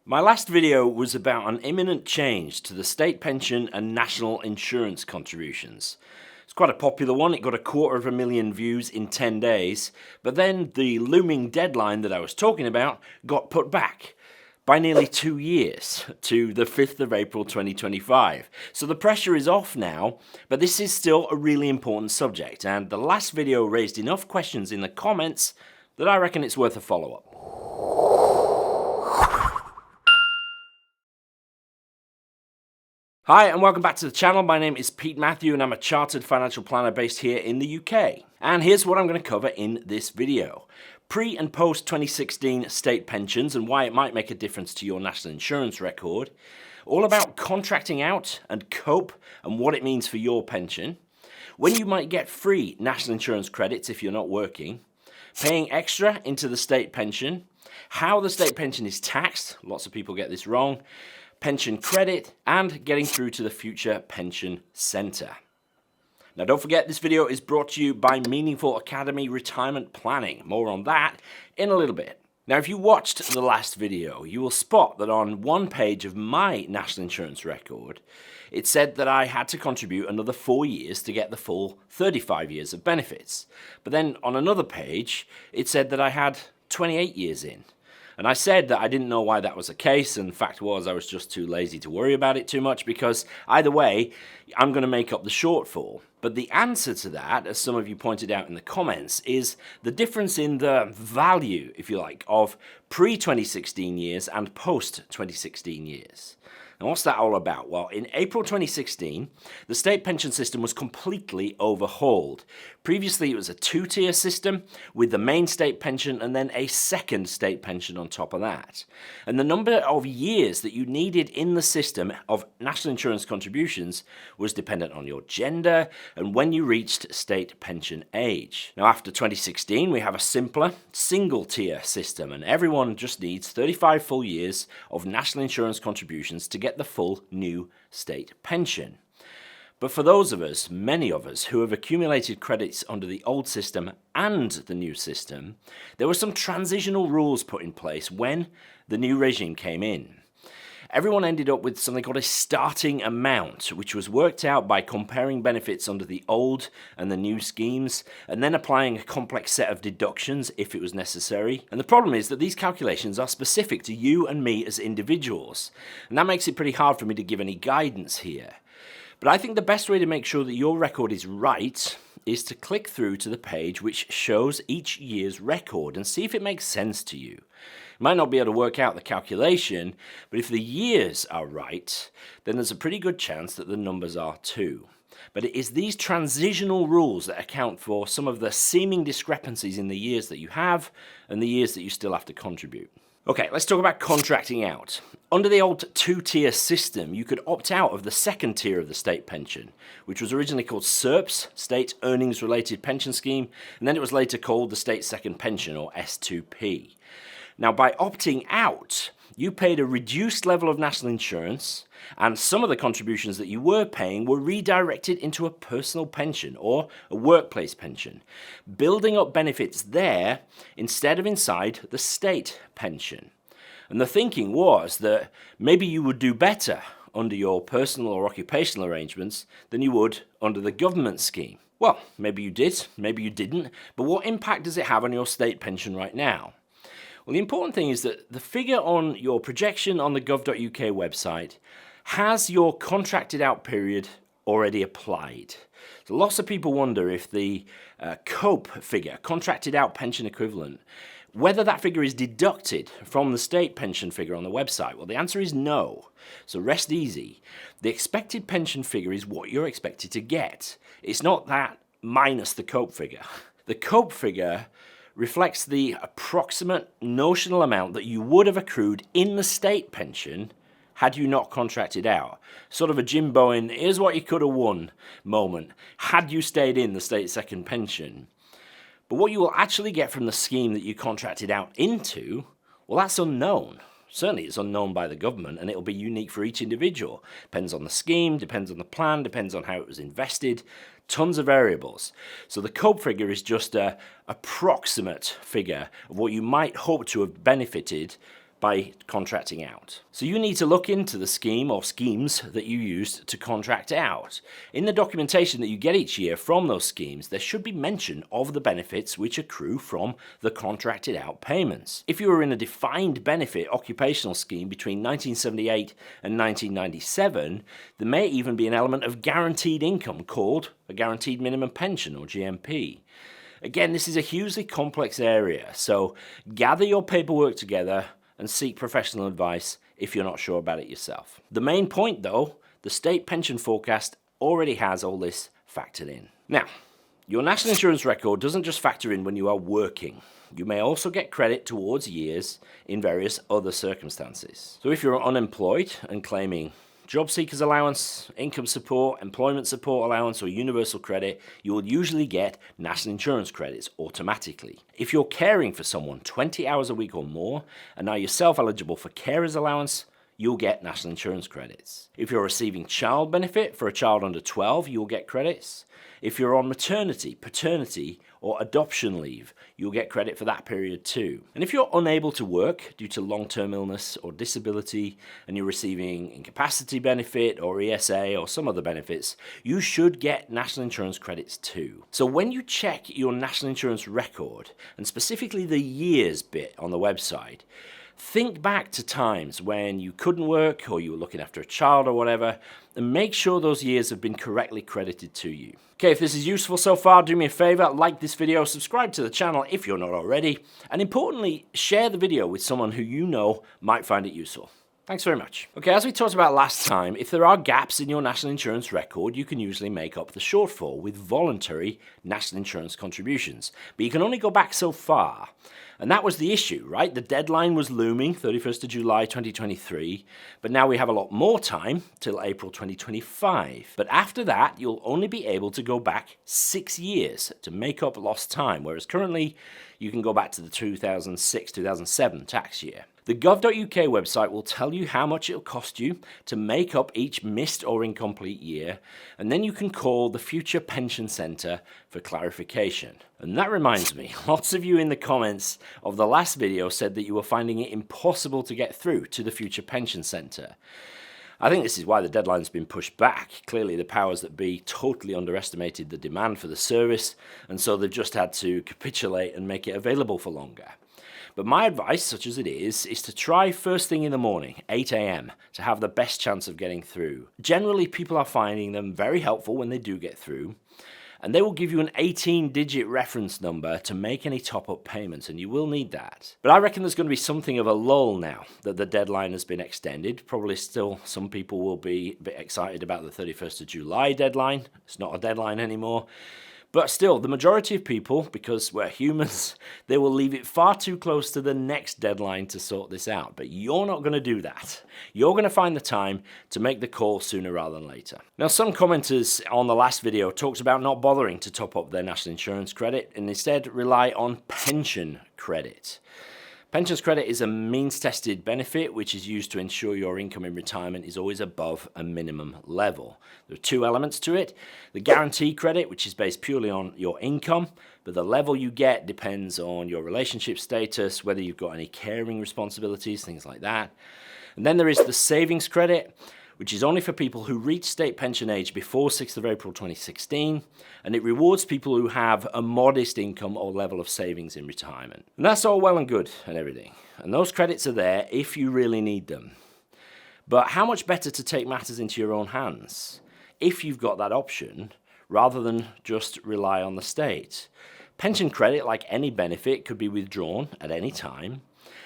My last video was about an imminent change to the state pension and national insurance contributions. It's quite a popular one. It got 250,000 views in 10 days, but then the looming deadline that I was talking about got put back by nearly 2 years to the 5th of April 2025. So the pressure is off now, but this is still a really important subject, and the last video raised enough questions in the comments that I reckon it's worth a follow-up. Hi and welcome back to the channel. My name is Pete Matthew and I'm a chartered financial planner based here in the UK. And here's what I'm going to cover in this video. Pre and post 2016 state pensions and why it might make a difference to your national insurance record. All about contracting out and COPE and what it means for your pension. When you might get free national insurance credits if you're not working. Paying extra into the state pension. How the state pension is taxed. Lots of people get this wrong. Pension credit, and getting through to the Future Pension Centre. Now don't forget, this video is brought to you by Meaningful Academy Retirement Planning. More on that in a little bit. Now if you watched the last video, you will spot that on one page of my national insurance record, it said that I had to contribute another 4 years to get the full 35 years of benefits. But then on another page, it said that I had 28 years in. And I said that I didn't know why that was the case, and the fact was I was just too lazy to worry about it too much because either way, I'm going to make up the shortfall. But the answer to that, as some of you pointed out in the comments, is the difference in the value, if you like, of pre-2016 years and post-2016 years. And what's that all about? Well, in April 2016, the state pension system was completely overhauled. Previously, it was a two-tier system with the main state pension and then a second state pension on top of that. And the number of years that you needed in the system of national insurance contributions was dependent on your gender and when you reached state pension age. Now, after 2016, we have a simpler single-tier system, and everyone just needs 35 full years of national insurance contributions to get the full new state pension. But for those of us, many of us, who have accumulated credits under the old system and the new system, there were some transitional rules put in place when the new regime came in. Everyone ended up with something called a starting amount, which was worked out by comparing benefits under the old and the new schemes, and then applying a complex set of deductions if it was necessary. And the problem is that these calculations are specific to you and me as individuals, and that makes it pretty hard for me to give any guidance here. But I think the best way to make sure that your record is right is to click through to the page which shows each year's record and see if it makes sense to you. You might not be able to work out the calculation, but if the years are right, then there's a pretty good chance that the numbers are too. But it is these transitional rules that account for some of the seeming discrepancies in the years that you have and the years that you still have to contribute. Okay, let's talk about contracting out. Under the old two-tier system, you could opt out of the second tier of the state pension, which was originally called SERPS, State Earnings Related Pension Scheme, and then it was later called the State Second Pension, or S2P. Now, by opting out, you paid a reduced level of national insurance, and some of the contributions that you were paying were redirected into a personal pension or a workplace pension, building up benefits there instead of inside the state pension. And the thinking was that maybe you would do better under your personal or occupational arrangements than you would under the government scheme. Well, maybe you did, maybe you didn't, but what impact does it have on your state pension right now? Well, the important thing is that the figure on your projection on the gov.uk website has your contracted out period already applied. So lots of people wonder if the COPE figure, contracted out pension equivalent, whether that figure is deducted from the state pension figure on the website. Well, the answer is no. So rest easy. The expected pension figure is what you're expected to get. It's not that minus the COPE figure. The COPE figure reflects the approximate notional amount that you would have accrued in the state pension had you not contracted out. Sort of a Jim Bowen, here's what you could have won moment, had you stayed in the state second pension. But what you will actually get from the scheme that you contracted out into, well, that's unknown. Certainly it's unknown by the government, and it'll be unique for each individual. Depends on the scheme, depends on the plan, depends on how it was invested, tons of variables. So the COPE figure is just an approximate figure of what you might hope to have benefited by contracting out. So you need to look into the scheme or schemes that you used to contract out. In the documentation that you get each year from those schemes, there should be mention of the benefits which accrue from the contracted out payments. If you were in a defined benefit occupational scheme between 1978 and 1997, there may even be an element of guaranteed income called a guaranteed minimum pension or GMP. Again, this is a hugely complex area, so gather your paperwork together and seek professional advice if you're not sure about it yourself. The main point though, the state pension forecast already has all this factored in. Now, your national insurance record doesn't just factor in when you are working. You may also get credit towards years in various other circumstances. So if you're unemployed and claiming job seekers allowance, income support, employment support allowance, or universal credit, you will usually get national insurance credits automatically. If you're caring for someone 20 hours a week or more and are yourself eligible for carer's allowance, you'll get national insurance credits. If you're receiving child benefit for a child under 12, you'll get credits. If you're on maternity, paternity, or adoption leave, you'll get credit for that period too. And if you're unable to work due to long-term illness or disability and you're receiving incapacity benefit or ESA or some other benefits, you should get national insurance credits too. So when you check your national insurance record, and specifically the years bit on the website, think back to times when you couldn't work or you were looking after a child or whatever, and make sure those years have been correctly credited to you. Okay, if this is useful so far, do me a favor, like this video, subscribe to the channel if you're not already, and importantly, share the video with someone who you know might find it useful. Thanks very much. Okay, as we talked about last time, if there are gaps in your national insurance record, you can usually make up the shortfall with voluntary national insurance contributions. But you can only go back so far. And that was the issue, right? The deadline was looming, 31st of July 2023, but now we have a lot more time till April 2025. But after that, you'll only be able to go back 6 years to make up lost time, whereas currently you can go back to the 2006-2007 tax year. The gov.uk website will tell you how much it'll cost you to make up each missed or incomplete year, and then you can call the Future Pension Centre for clarification. And that reminds me, lots of you in the comments of the last video said that you were finding it impossible to get through to the Future Pension Centre. I think this is why the deadline's been pushed back. Clearly the powers that be totally underestimated the demand for the service, and so they've just had to capitulate and make it available for longer. But my advice, such as it is to try first thing in the morning, 8 AM, to have the best chance of getting through. Generally, people are finding them very helpful when they do get through, and they will give you an 18-digit reference number to make any top-up payments, and you will need that. But I reckon there's going to be something of a lull now that the deadline has been extended. Probably still some people will be a bit excited about the 31st of July deadline. It's not a deadline anymore. But still, the majority of people, because we're humans, they will leave it far too close to the next deadline to sort this out. But you're not going to do that. You're going to find the time to make the call sooner rather than later. Now, some commenters on the last video talked about not bothering to top up their national insurance credit and instead rely on pension credit. Pensions credit is a means-tested benefit which is used to ensure your income in retirement is always above a minimum level. There are two elements to it. The guarantee credit, which is based purely on your income, but the level you get depends on your relationship status, whether you've got any caring responsibilities, things like that. And then there is the savings credit, which is only for people who reach state pension age before 6th of April 2016, and it rewards people who have a modest income or level of savings in retirement. And that's all well and good and everything, and those credits are there if you really need them. But how much better to take matters into your own hands if you've got that option, rather than just rely on the state. Pension credit, like any benefit, could be withdrawn at any time.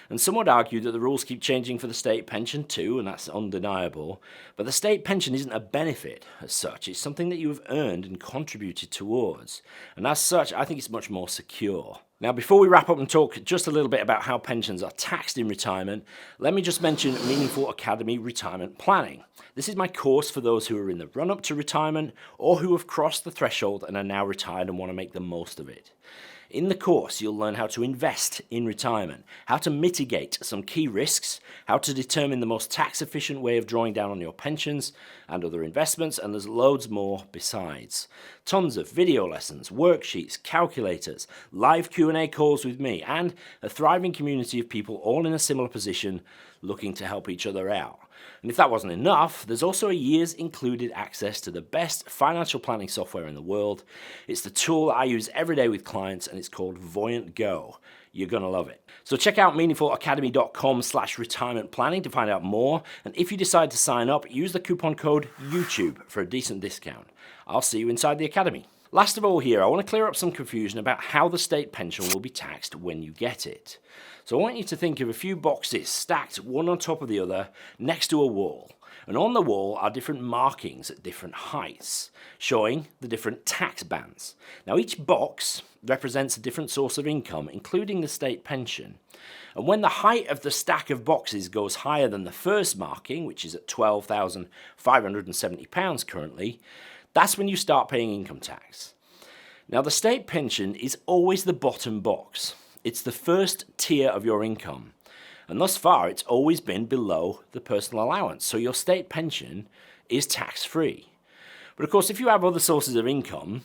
And some would argue that the rules keep changing for the state pension too, and that's undeniable. But the state pension isn't a benefit as such. It's something that you have earned and contributed towards. And as such, I think it's much more secure. Now, before we wrap up and talk just a little bit about how pensions are taxed in retirement, let me just mention Meaningful Academy Retirement Planning. This is my course for those who are in the run-up to retirement or who have crossed the threshold and are now retired and want to make the most of it. In the course, you'll learn how to invest in retirement, how to mitigate some key risks, how to determine the most tax-efficient way of drawing down on your pensions and other investments, and there's loads more besides. Tons of video lessons, worksheets, calculators, live Q&A calls with me, and a thriving community of people all in a similar position looking to help each other out. And if that wasn't enough, there's also a year's included access to the best financial planning software in the world. It's the tool I use every day with clients, and it's called Voyant Go. You're going to love it. So check out meaningfulacademy.com/retirement planning to find out more. And if you decide to sign up, use the coupon code YouTube for a decent discount. I'll see you inside the academy. Last of all here, I want to clear up some confusion about how the state pension will be taxed when you get it. So I want you to think of a few boxes stacked one on top of the other next to a wall. And on the wall are different markings at different heights, showing the different tax bands. Now each box represents a different source of income, including the state pension. And when the height of the stack of boxes goes higher than the first marking, which is at £12,570 currently, that's when you start paying income tax. Now the state pension is always the bottom box. It's the first tier of your income. And thus far, it's always been below the personal allowance. So your state pension is tax-free. But of course, if you have other sources of income,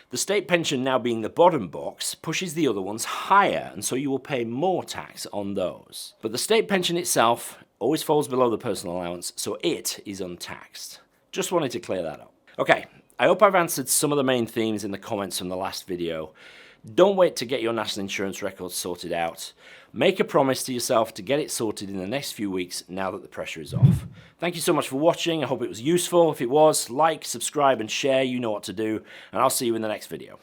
the state pension now being the bottom box pushes the other ones higher, and so you will pay more tax on those. But the state pension itself always falls below the personal allowance, so it is untaxed. Just wanted to clear that up. Okay, I hope I've answered some of the main themes in the comments from the last video. Don't wait to get your national insurance records sorted out. Make a promise to yourself to get it sorted in the next few weeks now that the pressure is off. Thank you so much for watching. I hope it was useful. If it was, like, subscribe and share. You know what to do. And I'll see you in the next video.